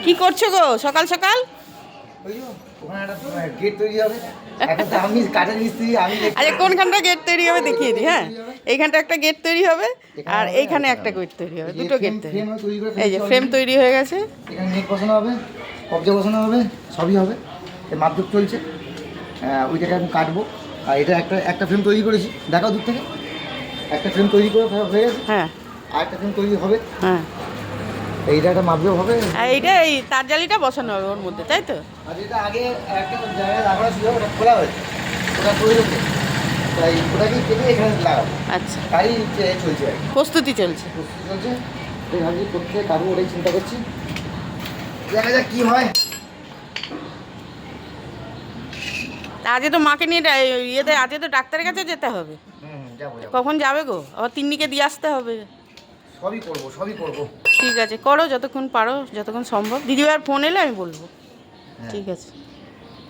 কি করছো গো সকাল সকাল? আচ্ছা, কোনখানটা গেট তৈরি হবে দেখিয়ে দিই। হ্যাঁ, এইখানটা একটা গেট তৈরি হবে আর এইখানে একটা গেট তৈরি হবে, দুটো গেট তৈরি। এই যে ফ্রেম তৈরি হয়ে গেছে, এখানে নেট বসানো হবে, কবজা বসানো হবে, সবই হবে। মাপজোক চলছে, ওইটাকে আমি কাটবো। আর এটা একটা ফ্রেম তৈরি করেছি, দেখাও দূর থেকে। একটা ফ্রেম তৈরি করে হয়ে গেছে। হ্যাঁ, আর একটা ফ্রেম তৈরি হবে। হ্যাঁ, এইটা একটা মাপজোক হবে। আর এইটা এই তার জালিটা বসানো হবে ওর মধ্যে, তাই তো? আর এটা আগে একটা জায়গায় লাগানো ছিল, ওটা খোলা হয়েছে, ওটা তৈরি হচ্ছে, তাই ওটাকেই কেটে এখানে লাগাবো। আচ্ছা, তাই চলছে আর কি। প্রস্তুতি চলছে। প্রস্তুতি চলছে, ওটাই ভাবছি কোথায় কাটবো, ওটাই চিন্তা করছি। দেখা যাক কী হয়। আজকে তো মাকে নিয়ে ইয়েতে, আজকে তো ডাক্তারের কাছে যেতে হবে। যাবো। কখন যাবে গো? আবার তিন্নিকে দিয়ে আসতে হবে। সবই করবো, সবই করবো। ঠিক আছে, করো যতক্ষণ পারো, যতক্ষণ সম্ভব। দিদিভাইয়ের ফোন এলে আমি বলবো। হ্যাঁ। ঠিক আছে।